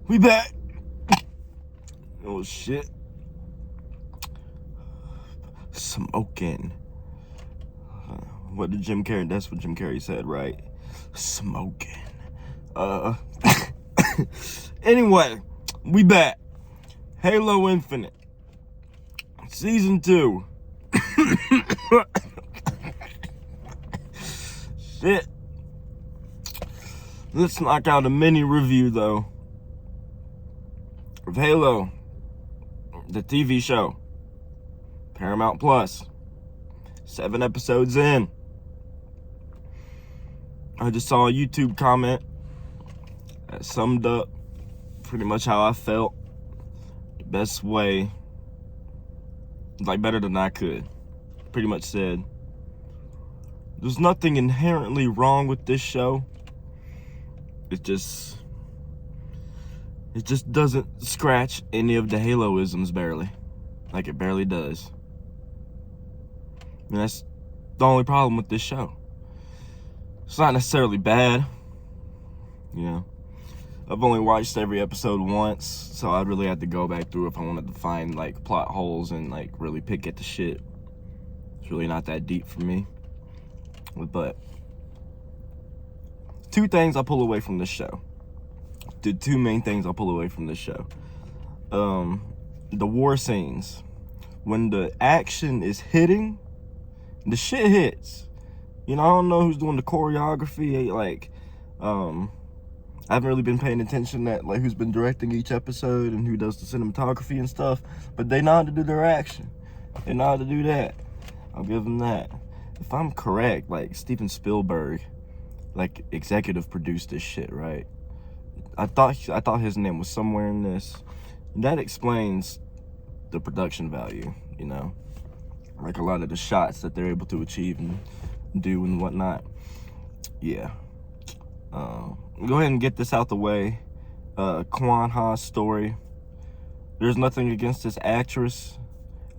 We back. Oh shit. Smoking. What did Jim Carrey? That's what Jim Carrey said, right? Smoking. Anyway, we back. Halo Infinite. Season 2. Shit. Let's knock out a mini review though of Halo, the TV show, Paramount Plus. 7 episodes in. I just saw a YouTube comment that summed up pretty much how I felt the best way, like better than I could. Pretty much said, there's nothing inherently wrong with this show. It just doesn't scratch any of the Halo-isms barely. Like it barely does. And that's the only problem with this show. It's not necessarily bad. You know, I've only watched every episode once, so I'd really have to go back through if I wanted to find like plot holes and like really pick at the shit. It's really not that deep for me. But 2 things I pull away from this show. The 2 main things I pull away from this show. The war scenes. When the action is hitting, the shit hits. You know, I don't know who's doing the choreography. Like, I haven't really been paying attention to like who's been directing each episode and who does the cinematography and stuff. But they know how to do their action. They know how to do that. I'll give them that. If I'm correct, like Steven Spielberg, like executive produced this shit, right? I thought his name was somewhere in this. And that explains the production value, you know, like a lot of the shots that they're able to achieve and do and whatnot. Yeah. Go ahead and get this out the way. Kwan Ha's story. There's nothing against this actress.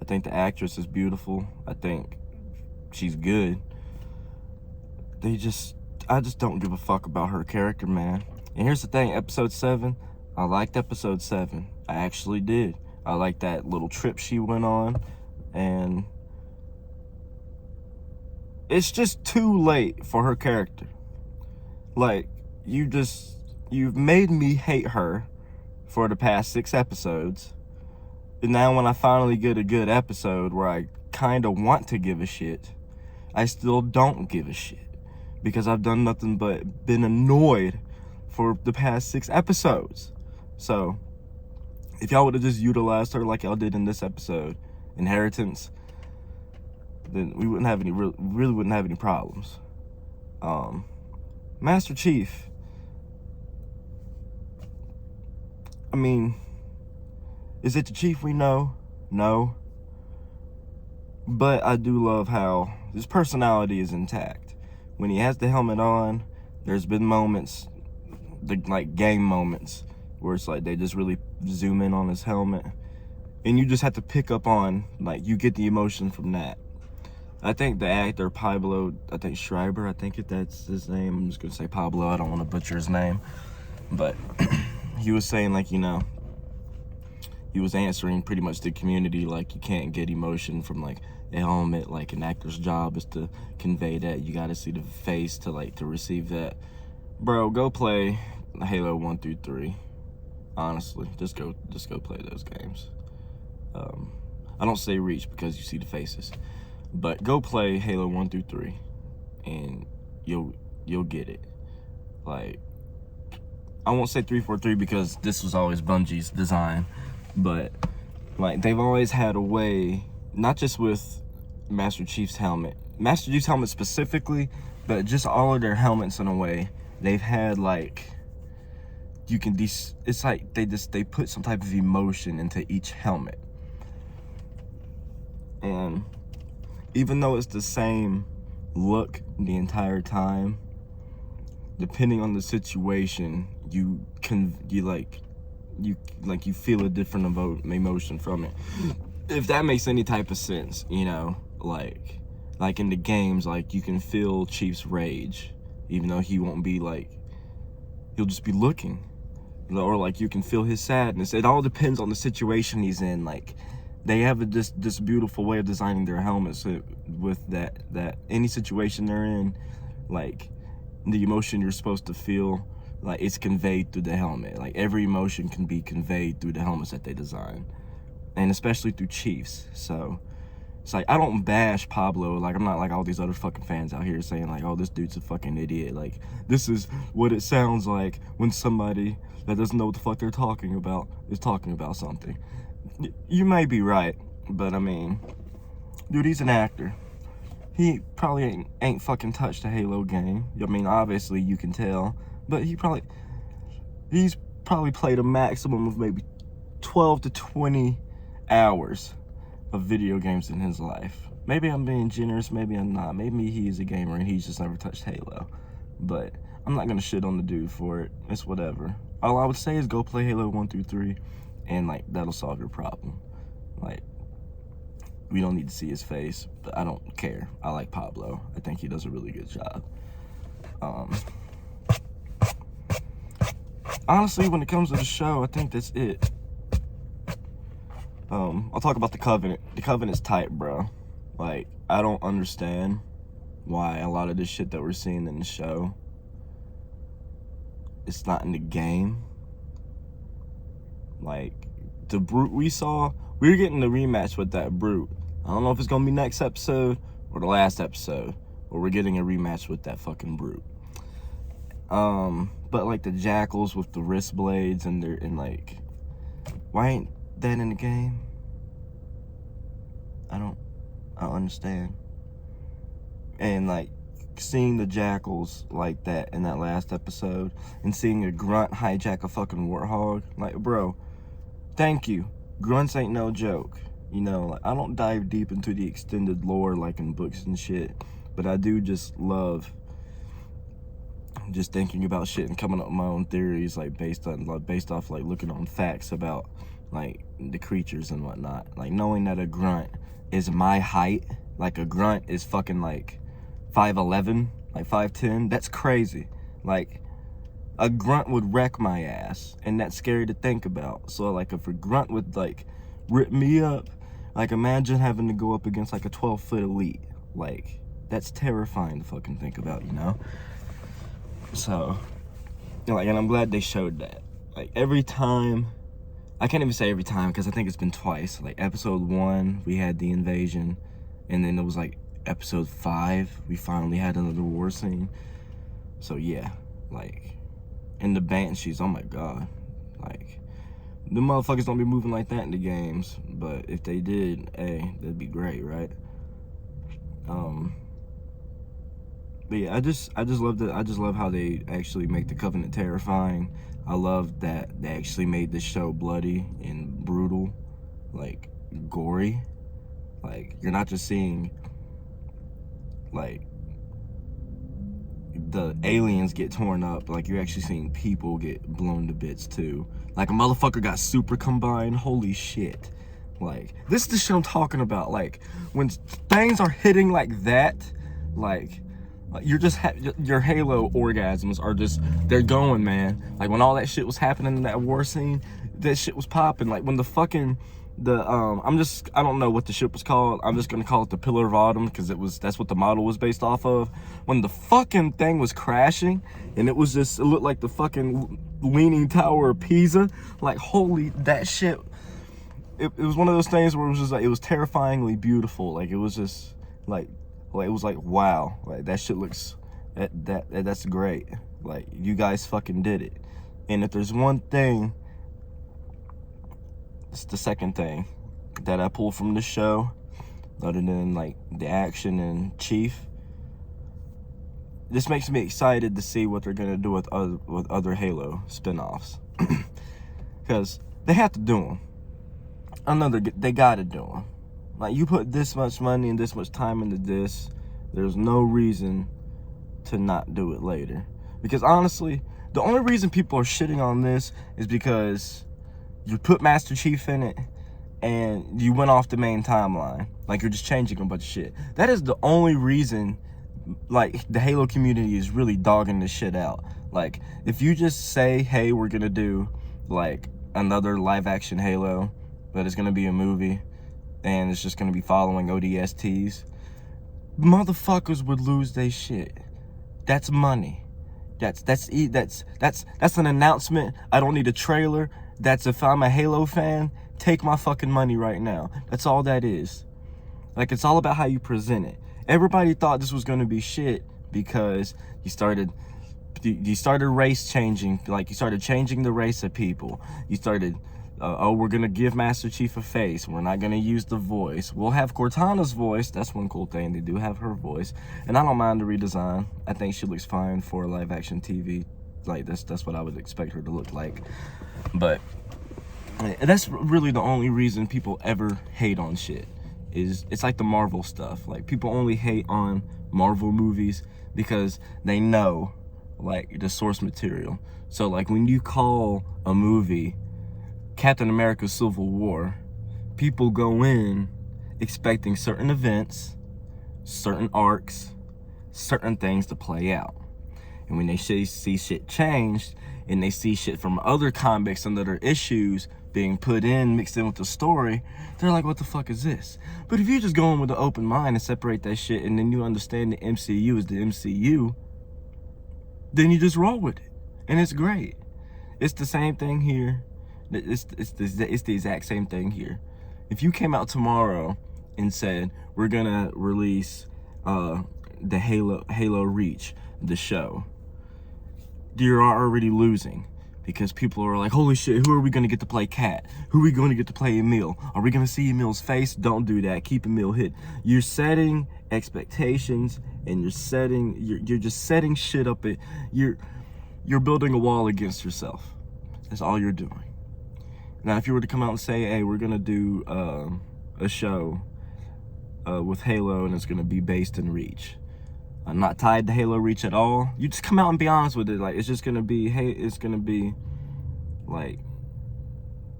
I think the actress is beautiful. I think she's good. I just don't give a fuck about her character, man. And here's the thing, episode 7, I liked episode 7. I actually did. I liked that little trip she went on, and it's just too late for her character. Like, you've made me hate her for the past 6 episodes. And now when I finally get a good episode where I kind of want to give a shit, I still don't give a shit. Because I've done nothing but been annoyed for the past 6 episodes. So, if y'all would have just utilized her like y'all did in this episode, Inheritance, then we wouldn't have really wouldn't have any problems. Master Chief, I mean, is it the Chief we know? No. But I do love how his personality is intact. When he has the helmet on, there's been moments, like game moments, where it's like they just really zoom in on his helmet. And you just have to pick up on, like, you get the emotion from that. I think the actor Pablo, I think Schreiber, I think if that's his name, I'm just going to say Pablo, I don't want to butcher his name. But he was saying, like, you know, he was answering pretty much the community, like, you can't get emotion from, like, a helmet. Like, an actor's job is to convey that. You got to see the face to, like, to receive that. Bro, go play Halo 1 through 3. Honestly, just go play those games. I don't say Reach because you see the faces, but go play Halo 1 through 3, and you'll get it. Like, I won't say 343 because this was always Bungie's design, but like they've always had a way, not just with Master Chief's helmet specifically, but just all of their helmets in a way. They've had like, you can it's like they put some type of emotion into each helmet. And even though it's the same look the entire time, depending on the situation, you feel a different emotion from it. If that makes any type of sense, you know, like in the games, like you can feel Chief's rage, even though he won't be like, he'll just be looking. or like you can feel his sadness. It all depends on the situation he's in. Like they have this beautiful way of designing their helmets with that any situation they're in, like the emotion you're supposed to feel, like it's conveyed through the helmet. Like every emotion can be conveyed through the helmets that they design, and especially through Chiefs. So it's like, I don't bash Pablo. Like, I'm not like all these other fucking fans out here saying like, oh, this dude's a fucking idiot. Like, this is what it sounds like when somebody that doesn't know what the fuck they're talking about is talking about something. You may be right, but I mean, dude, he's an actor. He probably ain't fucking touched a Halo game. I mean, obviously you can tell, but he's probably played a maximum of maybe 12 to 20 hours of video games in his life. Maybe I'm being generous, maybe I'm not. Maybe he's a gamer and he's just never touched Halo. But I'm not gonna shit on the dude for it. It's whatever. All I would say is go play Halo 1 through 3, and like that'll solve your problem. Like, we don't need to see his face, but I don't care. I like Pablo. I think he does a really good job. Honestly, when it comes to the show, I think that's it. I'll talk about the Covenant. The Covenant's tight, bro. Like, I don't understand why a lot of this shit that we're seeing in the show, it's not in the game. Like, the Brute we saw, we're getting the rematch with that Brute. I don't know if it's gonna be next episode or the last episode, or we're getting a rematch with that fucking Brute. But like the Jackals with the wrist blades and like, why ain't that in the game? I don't understand. And like seeing the Jackals like that in that last episode, and seeing a Grunt hijack a fucking Warthog, like, bro, thank you. Grunts ain't no joke. You know, like, I don't dive deep into the extended lore like in books and shit, but I do just love just thinking about shit and coming up with my own theories, like based off like looking on facts about like the creatures and whatnot. Like knowing that a Grunt is my height, like a Grunt is fucking like 5'11", like 5'10", that's crazy. Like a Grunt would wreck my ass, and that's scary to think about. So like if a Grunt would like rip me up, like imagine having to go up against like a 12-foot elite. Like that's terrifying to fucking think about, you know? So, like, and I'm glad they showed that. Like, every time, I can't even say every time, because I think it's been twice. Like, episode 1, we had the invasion, and then it was, like, episode 5, we finally had another war scene. So, yeah, like, and the Banshees, oh my god. Like, the motherfuckers don't be moving like that in the games, but if they did, hey, that'd be great, right? But yeah, I just love that. I just love how they actually make the Covenant terrifying. I love that they actually made this show bloody and brutal, like gory. Like you're not just seeing like the aliens get torn up, like you're actually seeing people get blown to bits too. Like a motherfucker got super combined. Holy shit. Like this is the shit I'm talking about. Like when things are hitting like that, like you're just your Halo orgasms are just, they're going, man. Like when all that shit was happening in that war scene, that shit was popping. Like when the fucking I don't know what the ship was called. I'm just gonna call it the Pillar of Autumn because that's what the model was based off of. When the fucking thing was crashing and it looked like the fucking Leaning Tower of Pisa. Like holy, that shit. It was one of those things where it was just like, it was terrifyingly beautiful. Like it was just like it was like, wow, like that shit looks, that's great. Like you guys fucking did it. And if there's one thing, it's the second thing that I pull from the show, other than like the action and Chief. This makes me excited to see what they're gonna do with other Halo spinoffs, because they have to do them. I know they gotta do them. Like, you put this much money and this much time into this, there's no reason to not do it later. Because honestly, the only reason people are shitting on this is because you put Master Chief in it and you went off the main timeline. Like, you're just changing a bunch of shit. That is the only reason like, the Halo community is really dogging this shit out. Like, if you just say, hey, we're gonna do, like, another live-action Halo, but it's gonna be a movie, and it's just gonna be following ODSTs, motherfuckers would lose their shit. That's money. That's an announcement. I don't need a trailer. That's, if I'm a Halo fan, take my fucking money right now. That's all that is. Like, it's all about how you present it. Everybody thought this was gonna be shit because you started race changing. Like, you started changing the race of people. You started, oh, we're gonna give Master Chief a face. We're not gonna use the voice. We'll have Cortana's voice. That's one cool thing. They do have her voice, and I don't mind the redesign. I think she looks fine for live action TV. Like, that's what I would expect her to look like. But that's really the only reason people ever hate on shit. Is it's like the Marvel stuff. Like, people only hate on Marvel movies because they know, like, the source material. So, like, when you call a movie Captain America Civil War, people go in expecting certain events, certain arcs, certain things to play out. And when they see shit changed, and they see shit from other comics and other issues being put in, mixed in with the story, they're like, what the fuck is this? But if you just go in with an open mind and separate that shit, and then you understand the MCU is the MCU, then you just roll with it. And it's great. It's the same thing here. It's the exact same thing here. If you came out tomorrow and said, we're gonna release the Halo Reach, the show, you're already losing. Because people are like, holy shit, who are we going to get to play Cat? Who are we going to get to play Emil? Are we going to see Emil's face? Don't do that. Keep Emil hid. You're setting expectations, and you're just setting shit up. You're building a wall against yourself. That's all you're doing. Now, if you were to come out and say, hey, we're going to do a show with Halo, and it's going to be based in Reach. I'm not tied to Halo Reach at all. You just come out and be honest with it. Like, it's just gonna be, hey, it's gonna be like,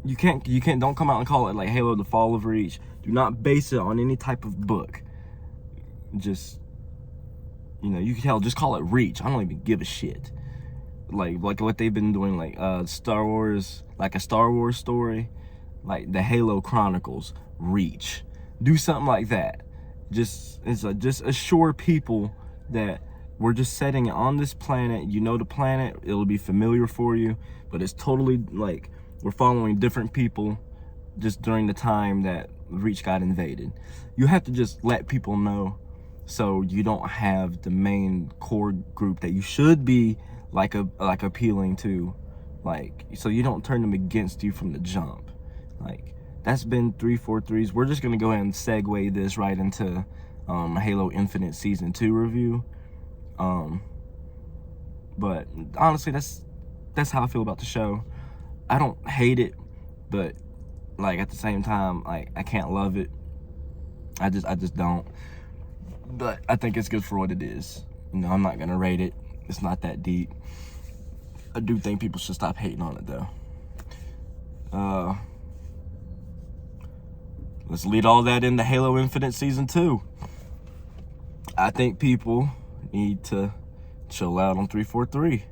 you can't don't come out and call it like Halo the Fall of Reach. Do not base it on any type of book. Just, you know, you can tell, just call it Reach. I don't even give a shit. Like what they've been doing, like Star Wars, like a Star Wars story, like the Halo Chronicles Reach. Do something like that. Just assure people that we're just setting it on this planet. You know the planet, it'll be familiar for you, but it's totally like we're following different people just during the time that Reach got invaded. You have to just let people know, so you don't have the main core group that you should be like appealing to, like, so you don't turn them against you from the jump. Like, that's been 343s. We're just gonna go ahead and segue this right into Halo Infinite Season 2 review. But honestly, that's how I feel about the show. I don't hate it, but like at the same time, like I can't love it. I just don't. But I think it's good for what it is. You know, I'm not gonna rate it. It's not that deep. I do think people should stop hating on it though. Let's lead all that into Halo Infinite Season 2. I think people need to chill out on 343.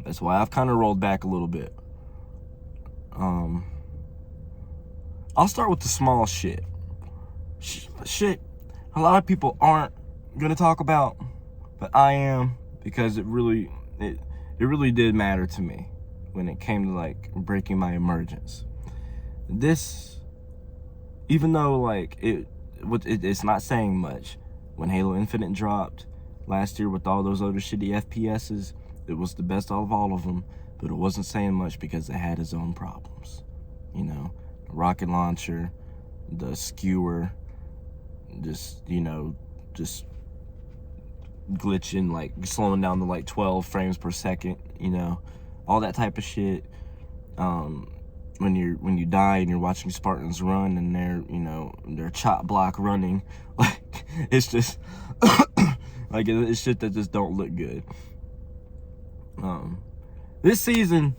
That's why I've kind of rolled back a little bit. I'll start with the small shit. Shit a lot of people aren't gonna talk about, but I am, because it really did matter to me when it came to like breaking my emergence. This, even though like it's not saying much, when Halo Infinite dropped last year with all those other shitty FPSs, it was the best of all of them, but it wasn't saying much because it had its own problems. You know, the rocket launcher, the skewer, just glitching, like slowing down to like 12 frames per second, you know, all that type of shit. When you die and you're watching Spartans run and they're chop block running, like it's just like it's shit that just don't look good. This season,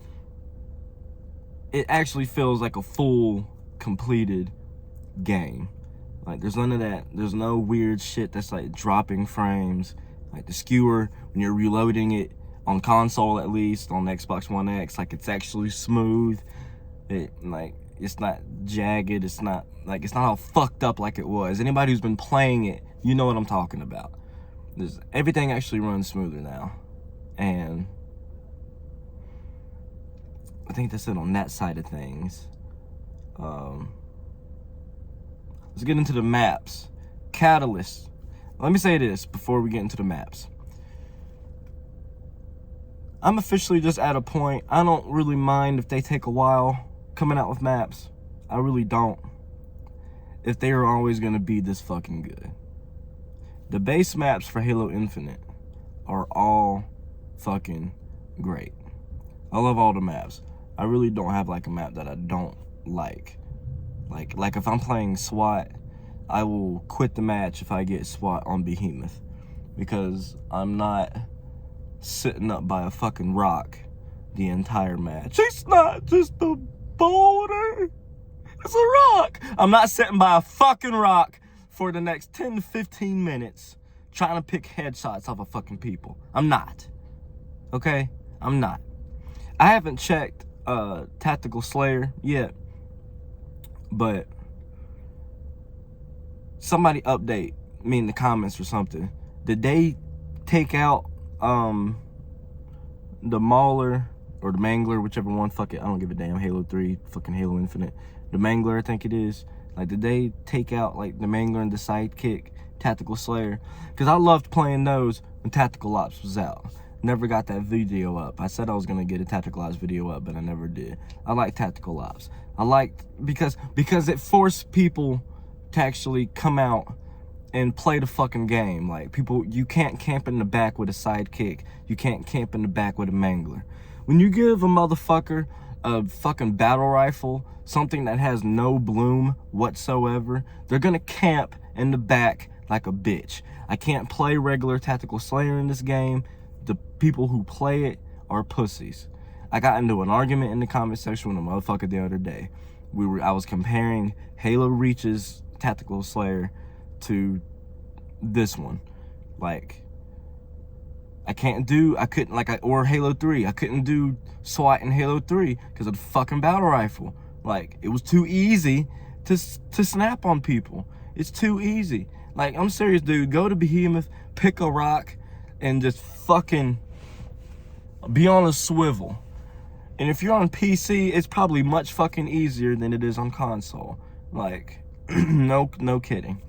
it actually feels like a full completed game. Like, there's none of that. There's no weird shit that's like dropping frames. Like the skewer, when you're reloading it on console, at least on Xbox One X, like it's actually smooth. It's not jagged. It's not all fucked up like it was. Anybody who's been playing it, you know what I'm talking about. Everything actually runs smoother now, and I think that's it on that side of things. Let's get into the maps. Catalyst. Let me say this before we get into the maps. I'm officially just at a point, I don't really mind if they take a while coming out with maps. I really don't. If they are always going to be this fucking good. The base maps for Halo Infinite are all fucking great. I love all the maps. I really don't have like a map that I don't like. Like if I'm playing SWAT, I will quit the match if I get SWAT on Behemoth, because I'm not sitting up by a fucking rock the entire match. It's not just a boulder, it's a rock. I'm not sitting by a fucking rock for the next 10 to 15 minutes trying to pick headshots off of fucking people. I'm not. Okay? I'm not. I haven't checked Tactical Slayer yet, but somebody update me in the comments or something. Did they take out the Mauler or the Mangler, whichever one? Fuck it, I don't give a damn. Halo 3, fucking Halo Infinite. The Mangler, I think it is. Like, did they take out like the Mangler and the Sidekick Tactical Slayer? Because I loved playing those when Tactical Ops was out. Never got that video up. I said I was gonna get a Tactical Ops video up, but I never did. I like Tactical Ops. I liked because it forced people to actually come out and play the fucking game. Like, people, you can't camp in the back with a Sidekick. You can't camp in the back with a Mangler. When you give a motherfucker a fucking battle rifle, something that has no bloom whatsoever, they're gonna camp in the back like a bitch. I can't play regular Tactical Slayer in this game. The people who play it are pussies. I got into an argument in the comment section with a motherfucker the other day. I was comparing Halo Reach's Tactical Slayer to this one. Like, or Halo 3. I couldn't do SWAT in Halo 3 because of the fucking battle rifle. Like, it was too easy to snap on people. It's too easy. Like, I'm serious, dude. Go to Behemoth, pick a rock, and just fucking be on a swivel. And if you're on PC, it's probably much fucking easier than it is on console. Like, no kidding.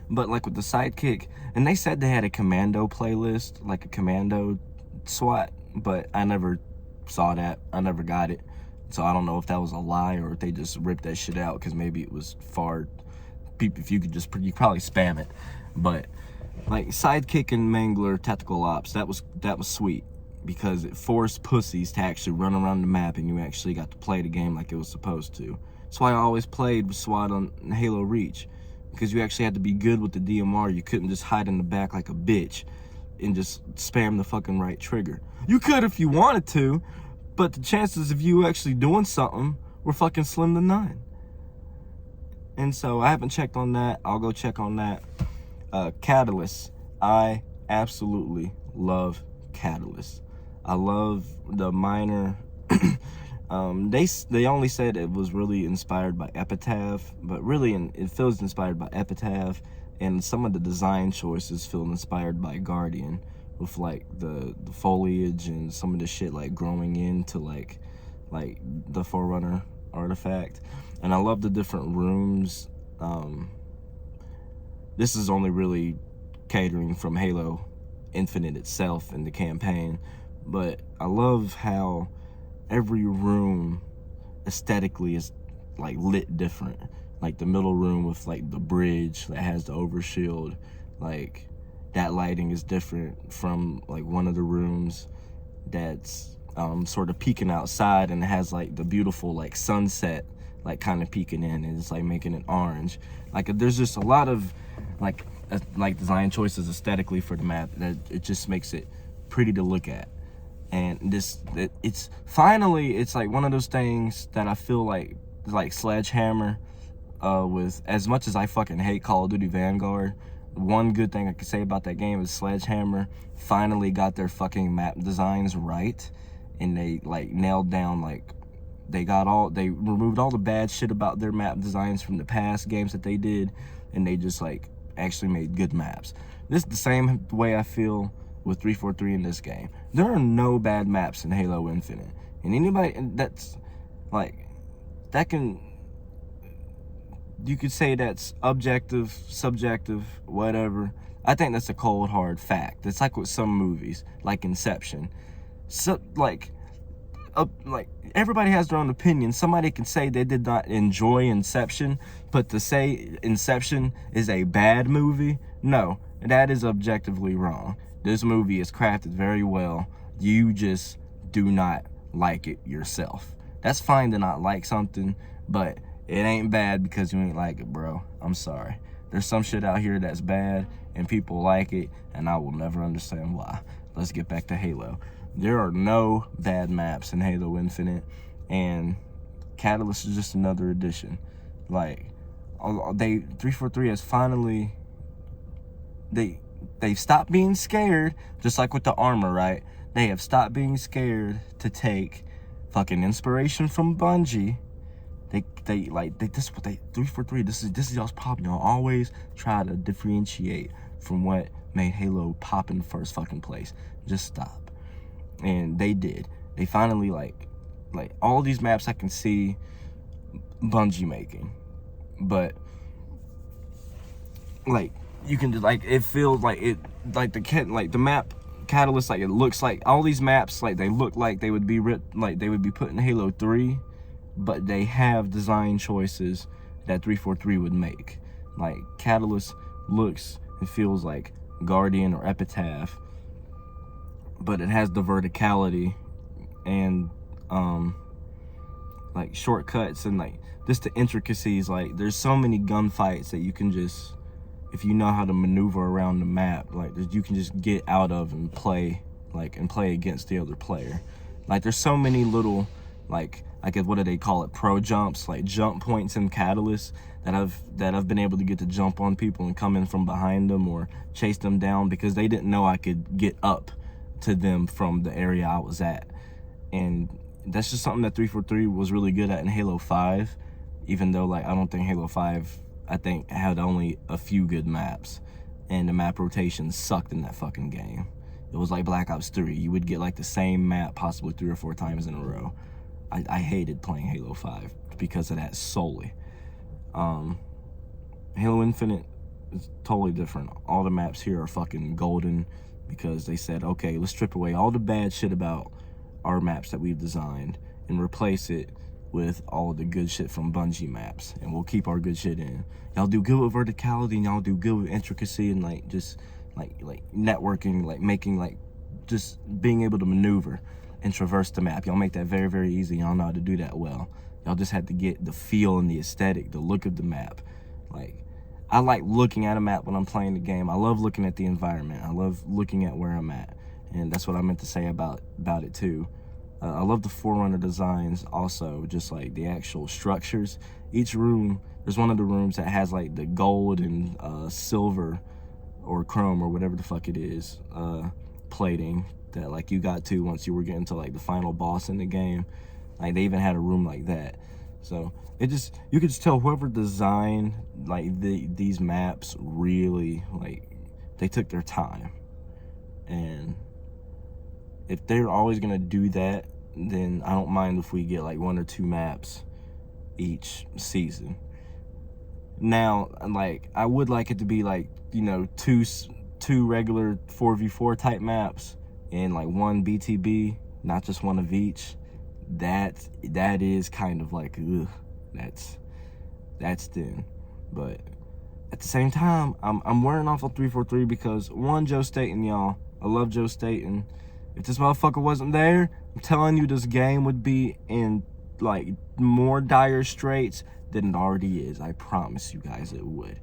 But like with the Sidekick, and they said they had a commando playlist, like a commando SWAT, but I never saw that. I never got it. So I don't know if that was a lie or if they just ripped that shit out, because maybe it was far. If you could you probably spam it. But like Sidekick and Mangler Tactical Ops, that was sweet, because it forced pussies to actually run around the map and you actually got to play the game like it was supposed to. That's why I always played with SWAT on Halo Reach, because you actually had to be good with the DMR. You couldn't just hide in the back like a bitch and just spam the fucking right trigger. You could if you wanted to, but the chances of you actually doing something were fucking slim to none. And so I haven't checked on that. I'll go check on that. Catalyst. I absolutely love Catalyst. I love the minor. They only said it was really inspired by Epitaph, but really it feels inspired by Epitaph, and some of the design choices feel inspired by Guardian, with like the foliage and some of the shit like growing into like the Forerunner artifact. And I love the different rooms. This is only really catering from Halo Infinite itself and the campaign, but I love how every room aesthetically is like lit different. Like the middle room with like the bridge that has the overshield, like that lighting is different from like one of the rooms that's sort of peeking outside, and it has like the beautiful like sunset like kind of peeking in, and it's like making it orange. Like there's just a lot of like design choices aesthetically for the map that it just makes it pretty to look at. And it's finally, it's like one of those things that I feel like Sledgehammer with, as much as I fucking hate Call of Duty Vanguard, one good thing I could say about that game is Sledgehammer finally got their fucking map designs right, and they like nailed down, like they removed all the bad shit about their map designs from the past games that they did, and they just like actually made good maps. This is the same way I feel with 343 in this game. There are no bad maps in Halo Infinite, and anybody that's like, that can, you could say that's objective, subjective, whatever. I think that's a cold hard fact. It's like with some movies, like Inception. So like everybody has their own opinion. Somebody can say they did not enjoy Inception, but to say Inception is a bad movie, no, that is objectively wrong. This movie is crafted very well. You just do not like it yourself. That's fine to not like something, but it ain't bad because you ain't like it, bro. I'm sorry. There's some shit out here that's bad and people like it, and I will never understand why. Let's get back to Halo. There are no bad maps in Halo Infinite, and Catalyst is just another addition. Like, 343 has finally, they've stopped being scared, just like with the armor, right? They have stopped being scared to take fucking inspiration from Bungie. This is what they, 343, this is y'all's problem. Y'all always try to differentiate from what made Halo pop in the first fucking place. Just stop. And they did. They finally, like all these maps I can see Bungie making, but like, you can just, like, it feels like it, like the map Catalyst, like, it looks like all these maps, like, they look like they would be put in Halo 3, but they have design choices that 343 would make. Like, Catalyst looks and feels like Guardian or Epitaph, but it has the verticality and like shortcuts and like just the intricacies. Like, there's so many gunfights that you can just, if you know how to maneuver around the map, like, you can just get out of and play against the other player. Like, there's so many little, like, I guess, what do they call it, pro jumps, like jump points in Catalyst that I've been able to get to jump on people and come in from behind them or chase them down because they didn't know I could get up to them from the area I was at. And that's just something that 343 was really good at in Halo 5, even though, like, I don't think Halo 5, I think, had only a few good maps, and the map rotation sucked in that fucking game. It was like Black Ops 3. You would get like the same map possibly 3 or 4 times in a row. I hated playing Halo 5 because of that solely. Halo Infinite is totally different. All the maps here are fucking golden because they said, okay, let's strip away all the bad shit about our maps that we've designed and replace it with all the good shit from Bungie maps, and we'll keep our good shit in. Y'all do good with verticality, and y'all do good with intricacy and like just like networking, like making, like, just being able to maneuver and traverse the map. Y'all make that very, very easy. Y'all know how to do that well. Y'all just had to get the feel and the aesthetic, the look of the map. Like, I like looking at a map when I'm playing the game. I love looking at the environment. I love looking at where I'm at, and that's what I meant to say about it too. I love the Forerunner designs also, just like the actual structures. Each room, there's one of the rooms that has like the gold and silver or chrome or whatever the fuck it is, plating that like you got to once you were getting to like the final boss in the game. Like, they even had a room like that. So it just, you could just tell whoever designed like these maps really, like, they took their time. And if they're always gonna do that, then I don't mind if we get like 1 or 2 maps each season. Now, like, I would like it to be like, you know, two regular 4v4 type maps and like 1 BTB, not just 1 of each. That is kind of like, ugh, that's thin. But at the same time, I'm wearing off on 343 because, one, Joe Staten, y'all. I love Joe Staten. If this motherfucker wasn't there, I'm telling you, this game would be in like more dire straits than it already is. I promise you guys it would.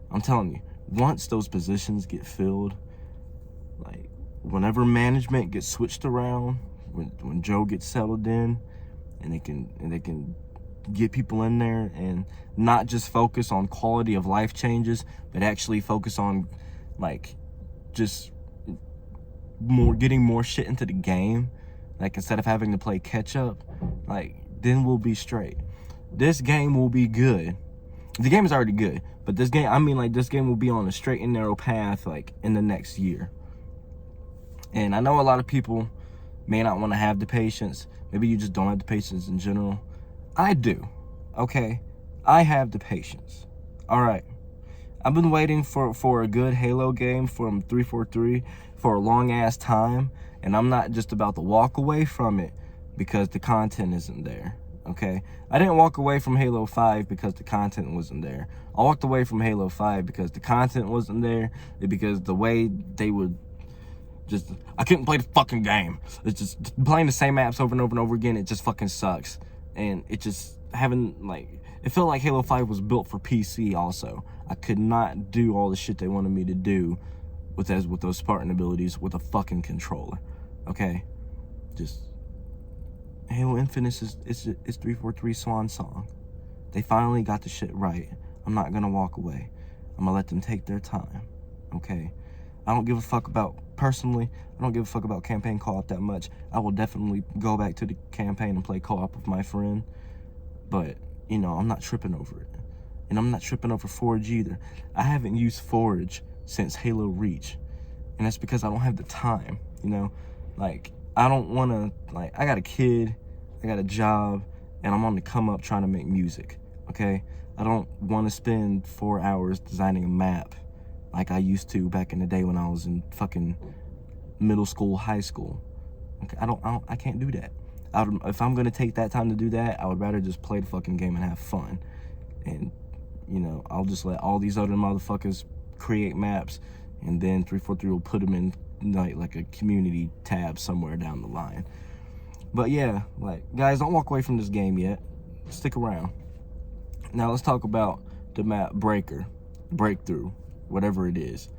I'm telling you, once those positions get filled, like, whenever management gets switched around, when Joe gets settled in, and they can get people in there and not just focus on quality of life changes, but actually focus on like just getting more shit into the game, like instead of having to play catch up, like then we'll be straight. This game will be good. The game is already good, but this game, I mean, like this game will be on a straight and narrow path like in the next year. And I know a lot of people may not want to have the patience. Maybe you just don't have the patience in general. I do, okay? I have the patience, all right? I've been waiting for a good Halo game from 343 for a long-ass time, and I'm not just about to walk away from it because the content isn't there, okay? I didn't walk away from Halo 5 because the content wasn't there. I walked away from Halo 5 because the content wasn't there, and because the way they would just... I couldn't play the fucking game. It's just playing the same maps over and over and over again, it just fucking sucks. And it just having, like... It felt like Halo 5 was built for PC also. I could not do all the shit they wanted me to do with those Spartan abilities with a fucking controller, okay? Just... Halo Infinite is 343 swan song. They finally got the shit right. I'm not gonna walk away. I'm gonna let them take their time, okay? I don't give a fuck about, personally, I don't give a fuck about campaign co-op that much. I will definitely go back to the campaign and play co-op with my friend, but, you know, I'm not tripping over it. And I'm not tripping over Forge either. I haven't used Forge since Halo Reach, and that's because I don't have the time, you know? Like, I don't want to, like, I got a kid, I got a job, and I'm on the come up trying to make music, okay? I don't want to spend 4 hours designing a map like I used to back in the day when I was in fucking middle school, high school. Okay, I can't do that. If I'm gonna take that time to do that, I would rather just play the fucking game and have fun. And, you know, I'll just let all these other motherfuckers create maps, and then 343 will put them in like a community tab somewhere down the line. But yeah, like, guys, don't walk away from this game yet. Stick around. Now let's talk about the map Breakthrough, whatever it is.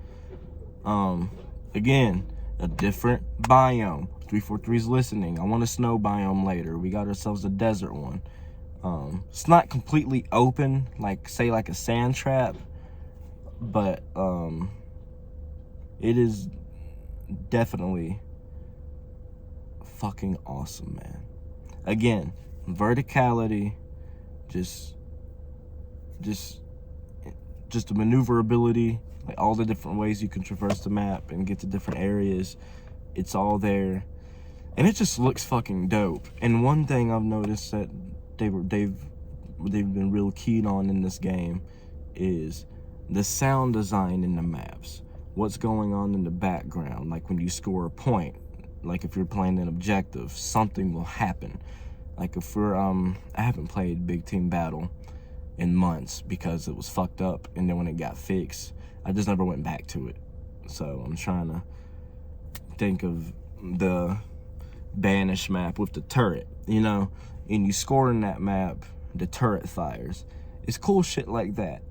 Again, a different biome. 343's listening. I want a snow biome later. We got ourselves a desert one. It's not completely open, like, say, like a sand trap, but it is definitely fucking awesome, man. Again, verticality, just the maneuverability, like all the different ways you can traverse the map and get to different areas. It's all there, and it just looks fucking dope. And one thing I've noticed that they've been real keen on in this game is the sound design in the maps. What's going on in the background, like when you score a point, like if you're playing an objective, something will happen. Like if we're I haven't played Big Team Battle in months because it was fucked up, and then when it got fixed, I just never went back to it. So I'm trying to think of the Banish map with the turret, you know, and you score in that map, the turret fires. It's cool shit like that.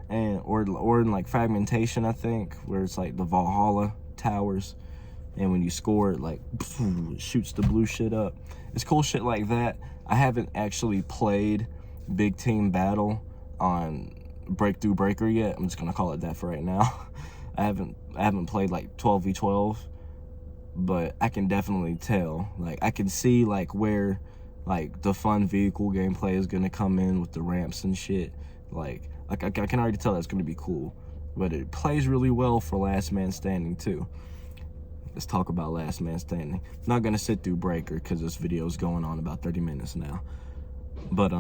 And or in like Fragmentation, I think, where it's like the Valhalla towers, and when you score it, like, it shoots the blue shit up. It's cool shit like that. I haven't actually played Big Team Battle on Breakthrough Breaker yet. I'm just gonna call it that for right now. I haven't played like 12v12, but I can definitely tell. Like, I can see like where like the fun vehicle gameplay is gonna come in with the ramps and shit. Like I can already tell that's gonna be cool. But it plays really well for Last Man Standing too. Let's talk about Last Man Standing. I'm not gonna sit through Breaker because this video is going on about 30 minutes now. But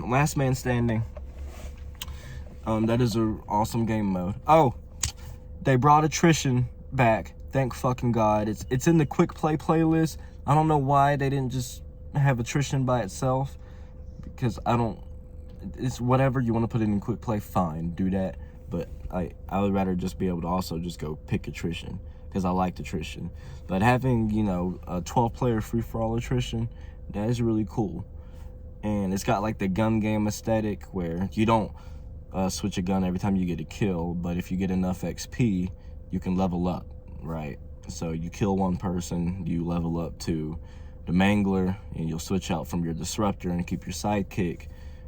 Last Man Standing, that is an awesome game mode. Oh, they brought attrition back. Thank fucking God. It's in the quick play playlist. I don't know why they didn't just have attrition by itself, because it's whatever you want to put it in quick play, fine, do that. But I would rather just be able to also just go pick attrition, because I liked attrition. But having, you know, a 12-player free-for-all attrition, that is really cool. And it's got like the gun game aesthetic where you don't switch a gun every time you get a kill, but if you get enough XP, you can level up, right? So you kill one person, you level up to the Mangler, and you'll switch out from your Disruptor and keep your Sidekick.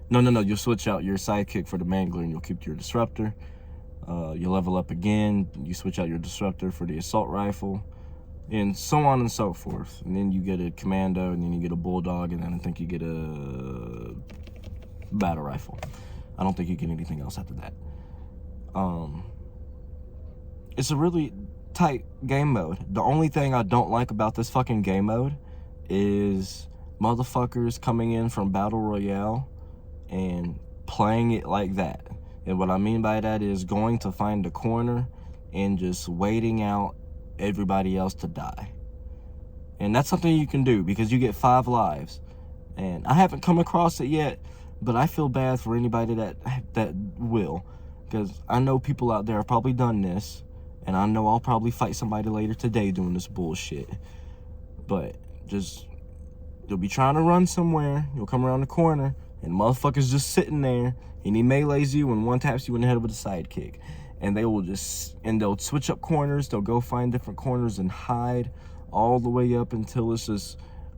No, you'll switch out your Sidekick for the Mangler and you'll keep your Disruptor. You level up again, you switch out your Disruptor for the Assault Rifle, and so on and so forth. And then you get a Commando, and then you get a Bulldog, and then I think you get a Battle Rifle. I don't think you get anything else after that. It's a really tight game mode. The only thing I don't like about this fucking game mode is motherfuckers coming in from Battle Royale and playing it like that. And what I mean by that is going to find a corner and just waiting out everybody else to die. And that's something you can do because you get 5 lives. And I haven't come across it yet, but I feel bad for anybody that will. Because I know people out there have probably done this, and I know I'll probably fight somebody later today doing this bullshit. But just, you'll be trying to run somewhere, you'll come around the corner, and motherfucker's just sitting there, and he melees you and one taps you in the head with a Sidekick. And they'll switch up corners, they'll go find different corners and hide all the way up until it's just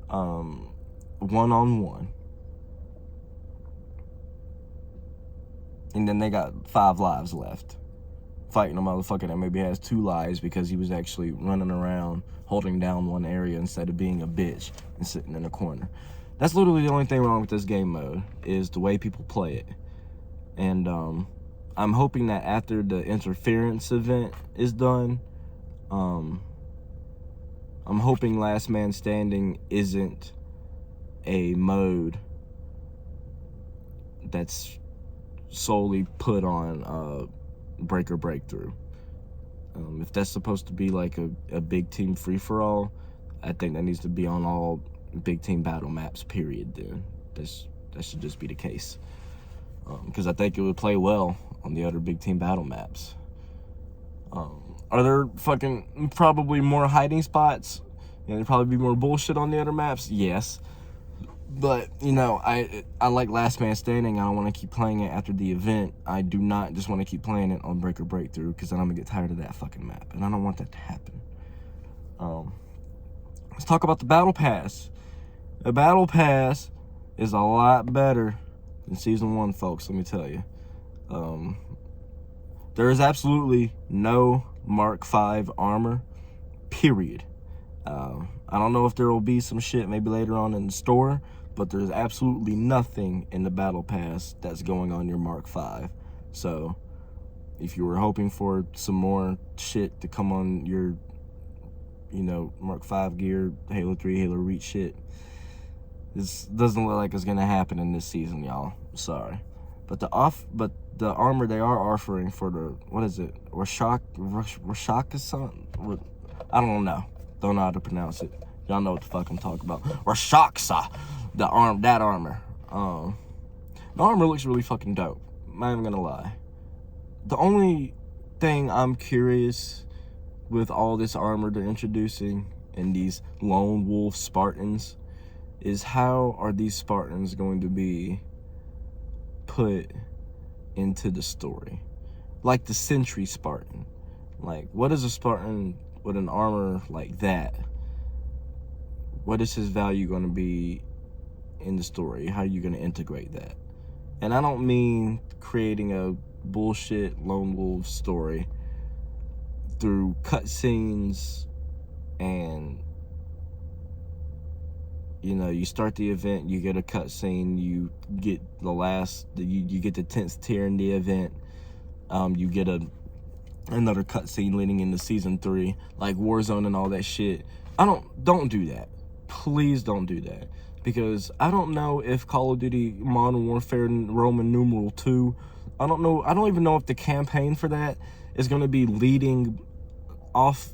one-on-one. And then they got 5 lives left, fighting a motherfucker that maybe has 2 lives because he was actually running around holding down one area instead of being a bitch and sitting in a corner. That's literally the only thing wrong with this game mode, is the way people play it. And I'm hoping that after the interference event is done, I'm hoping Last Man Standing isn't a mode that's solely put on Break or Breakthrough. If that's supposed to be like a big team free-for-all, I think that needs to be on all big team battle maps, period. Then that should just be the case, because I think it would play well on the other big team battle maps. Are there fucking probably more hiding spots? There'd probably be more bullshit on the other maps, yes. But, you know, I like Last Man Standing. I don't want to keep playing it after the event. I do not just want to keep playing it on Break or Breakthrough, because then I'm going to get tired of that fucking map. And I don't want that to happen. Let's talk about the Battle Pass. The Battle Pass is a lot better than Season 1, folks, let me tell you. There is absolutely no Mark V armor, period. I don't know if there will be some shit maybe later on in the store, but there's absolutely nothing in the Battle Pass that's going on your Mark V. So, if you were hoping for some more shit to come on your, you know, Mark V gear, Halo 3, Halo Reach shit, this doesn't look like it's gonna happen in this season, y'all. Sorry. But the armor they are offering for the, what is it? Rashaka something? I don't know. Don't know how to pronounce it. Y'all know what the fuck I'm talking about. Rashaksa. That armor. The armor looks really fucking dope. I'm not even gonna lie. The only thing I'm curious with all this armor they're introducing and these lone wolf Spartans is, how are these Spartans going to be put into the story? Like the Sentry Spartan. Like, what is a Spartan with an armor like that? What is his value going to be in the story? How are you going to integrate that? And I don't mean creating a bullshit lone wolf story through cutscenes and, you know, you start the event, you get a cutscene, you get you get the 10th tier in the event, you get another cutscene leading into Season 3, like Warzone and all that shit. Don't do that. Please don't do that. Because I don't know if Call of Duty Modern Warfare Roman numeral 2, I don't even know if the campaign for that is going to be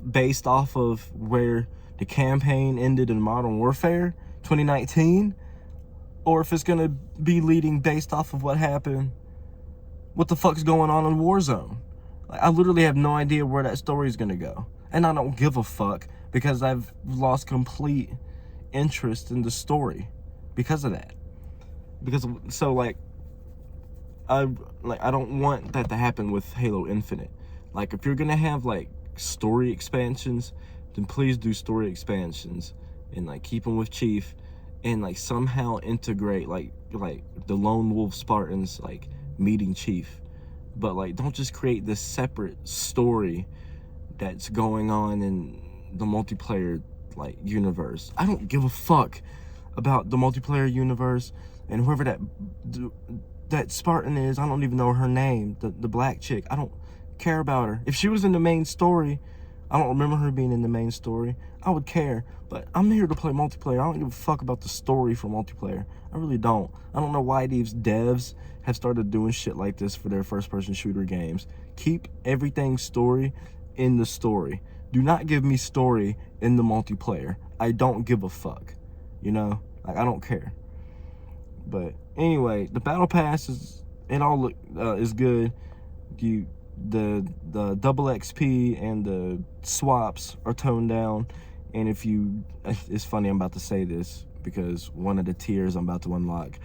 based off of where the campaign ended in Modern Warfare 2019, or if it's going to be leading based off of what happened, what the fuck's going on in Warzone. Like, I literally have no idea where that story is going to go. And I don't give a fuck, because I've lost complete interest in the story because of that. I don't want that to happen with Halo Infinite. Like, if you're going to have, like, story expansions, then please do story expansions and like keep him with Chief, and like somehow integrate like the lone wolf Spartans like meeting Chief, but like don't just create this separate story that's going on in the multiplayer like universe. I don't give a fuck about the multiplayer universe, and whoever that Spartan is, I don't even know her name, the black chick. I don't care about her. If she was in the main story, I don't remember her being in the main story, I would care. But I'm here to play multiplayer. I don't give a fuck about the story for multiplayer. I really don't. I don't know why these devs have started doing shit like this for their first-person shooter games. Keep everything story in the story. Do not give me story in the multiplayer. I don't give a fuck. You know? Like, I don't care. But anyway, the battle pass is good. The double XP and the swaps are toned down, and it's funny I'm about to say this because one of the tiers I'm about to unlock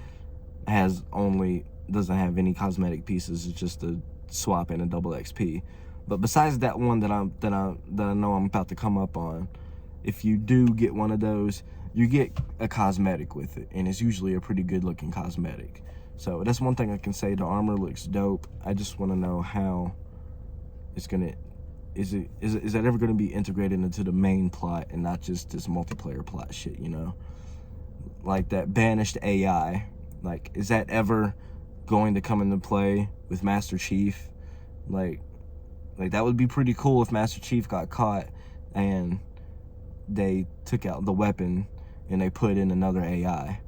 doesn't have any cosmetic pieces. It's just a swap and a double XP. But besides that one that I know I'm about to come up on, if you do get one of those, you get a cosmetic with it, and it's usually a pretty good looking cosmetic. So that's one thing I can say. The armor looks dope. I just want to know how it's gonna, is that ever gonna be integrated into the main plot and not just this multiplayer plot shit, you know? Like that banished AI, like, is that ever going to come into play with Master Chief? Like that would be pretty cool if Master Chief got caught and they took out the weapon and they put in another AI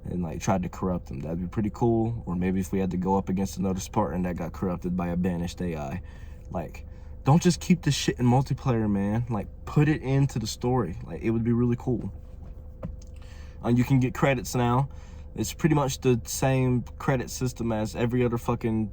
and like tried to corrupt him. That'd be pretty cool. Or maybe if we had to go up against another Spartan that got corrupted by a banished AI. Like, don't just keep this shit in multiplayer, man. Like, put it into the story. Like, it would be really cool. You can get credits now. It's pretty much the same credit system as every other fucking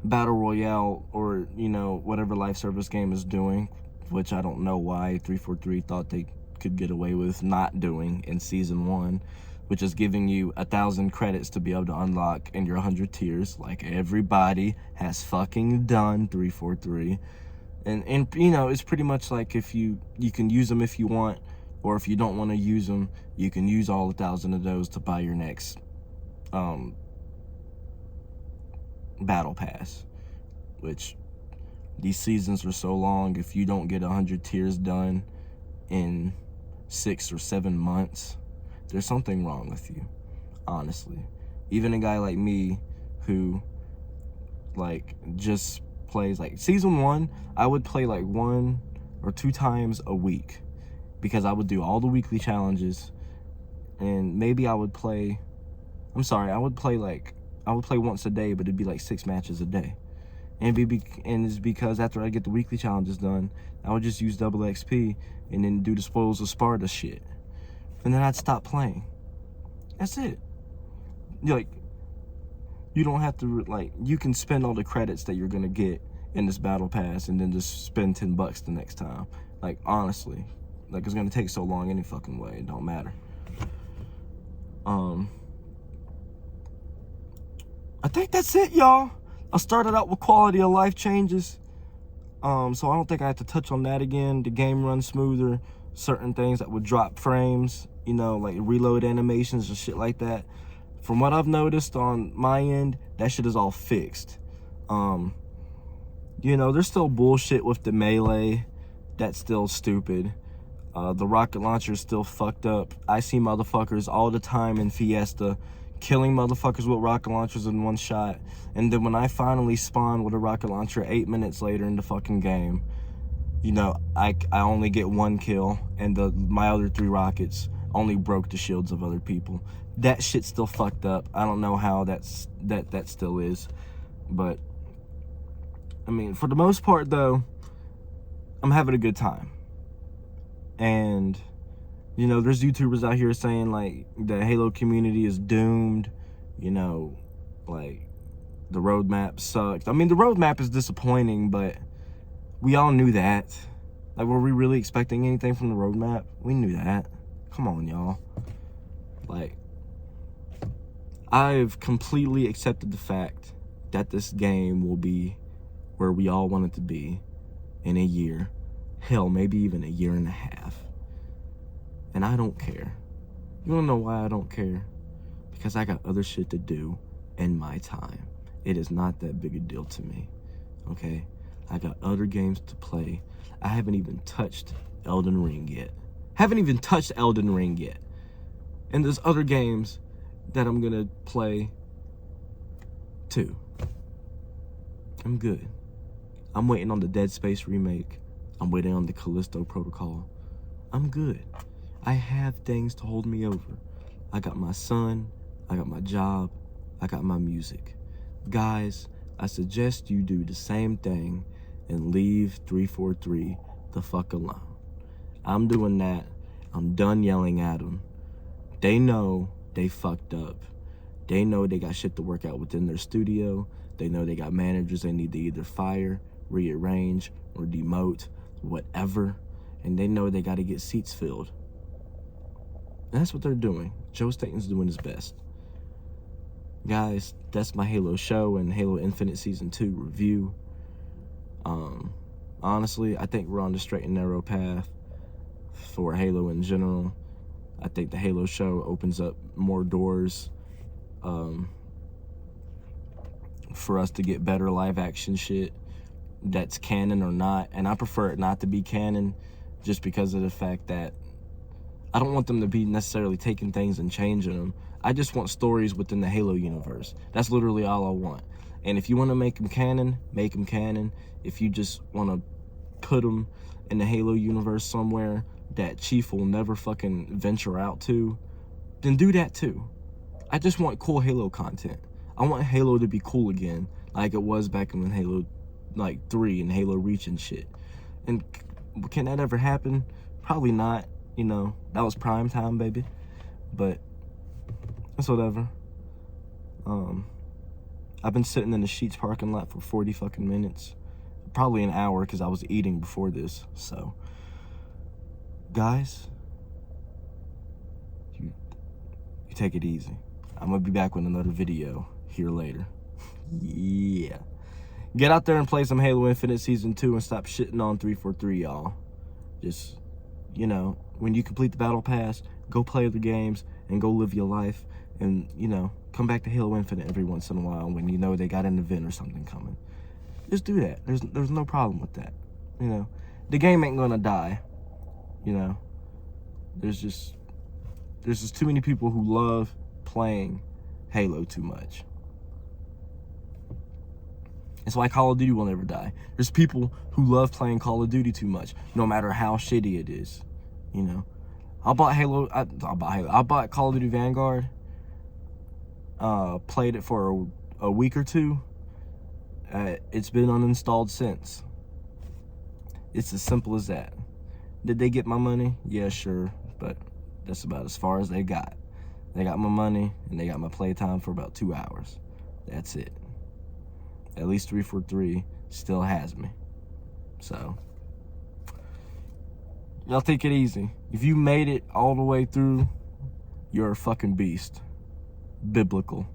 battle royale or, you know, whatever live service game is doing, which I don't know why 343 thought they could get away with not doing in season 1, which is giving you 1,000 credits to be able to unlock in your 100 tiers, like everybody has fucking done. 343, and you know, it's pretty much like if you can use them if you want, or if you don't want to use them, you can use all 1,000 of those to buy your next battle pass, which these seasons are so long. If you don't get 100 tiers done in 6 or 7 months, there's something wrong with you, honestly. Even a guy like me who like just plays, like season 1, I would play like 1 or 2 times a week because I would do all the weekly challenges, and maybe I would play once a day, but it'd be like 6 matches a day. And it's because after I get the weekly challenges done, I would just use double XP and then do the Spoils of Sparta shit. And then I'd stop playing. That's it. Like, you don't have to, like, you can spend all the credits that you're gonna get in this battle pass and then just spend $10 the next time. Like, honestly. Like, it's gonna take so long any fucking way. It don't matter. I think that's it, y'all. I started out with quality of life changes. So I don't think I have to touch on that again. The game runs smoother. Certain things that would drop frames, you know, like reload animations and shit like that. From what I've noticed on my end, that shit is all fixed. You know, there's still bullshit with the melee. That's still stupid. The rocket launcher is still fucked up. I see motherfuckers all the time in Fiesta killing motherfuckers with rocket launchers in one shot, and then when I finally spawn with a rocket launcher 8 minutes later in the fucking game, you know, I only get 1 kill, and my other 3 rockets only broke the shields of other people. That shit's still fucked up. I don't know how that still is, but I mean, for the most part though, I'm having a good time. And you know, there's YouTubers out here saying like the Halo community is doomed, you know, like the roadmap sucks. I mean, the roadmap is disappointing, but we all knew that. Like, were we really expecting anything from the roadmap? We knew that. Come on, y'all. Like, I've completely accepted the fact that this game will be where we all want it to be in a year. Hell, maybe even a year and a half. And I don't care. You wanna know why I don't care? Because I got other shit to do in my time. It is not that big a deal to me, okay? I got other games to play. I haven't even touched Elden Ring yet. And there's other games that I'm gonna play too. I'm good. I'm waiting on the Dead Space remake. I'm waiting on the Callisto Protocol. I'm good. I have things to hold me over. I got my son, I got my job, I got my music. Guys, I suggest you do the same thing and leave 343 the fuck alone. I'm doing that. I'm done yelling at them. They know they fucked up. They know they got shit to work out within their studio. They know they got managers they need to either fire, rearrange, or demote, whatever. And they know they got to get seats filled. And that's what they're doing. Joe Staten's doing his best. Guys, that's my Halo show and Halo Infinite Season 2 review. Honestly, I think we're on the straight and narrow path for Halo in general. I think the Halo show opens up more doors for us to get better live action shit that's canon or not. And I prefer it not to be canon just because of the fact that I don't want them to be necessarily taking things and changing them. I just want stories within the Halo universe. That's literally all I want. And if you want to make them canon, make them canon. If you just want to put them in the Halo universe somewhere that Chief will never fucking venture out to, then do that too. I just want cool Halo content. I want Halo to be cool again, like it was back in Halo 3 and Halo Reach and shit. And can that ever happen? Probably not. You know, that was prime time, baby. But it's whatever. I've been sitting in the Sheetz parking lot for 40 fucking minutes. Probably an hour because I was eating before this. So, guys, you take it easy. I'm going to be back with another video here later. Yeah. Get out there and play some Halo Infinite Season 2 and stop shitting on 343, y'all. Just, you know, when you complete the battle pass, go play other games and go live your life. And, you know, come back to Halo Infinite every once in a while when you know they got an event or something coming. Just do that. There's no problem with that. You know, the game ain't gonna die. You know, there's just too many people who love playing Halo too much. It's why Call of Duty will never die. There's people who love playing Call of Duty too much, no matter how shitty it is. You know, I bought Call of Duty Vanguard. Played it for a week or two. It's been uninstalled since. It's as simple as that. Did they get my money? Yeah, sure, but that's about as far as they got. They got my money and they got my playtime for about 2 hours. That's it. At least 343 still has me. So, y'all take it easy. If you made it all the way through, you're a fucking beast. Biblical.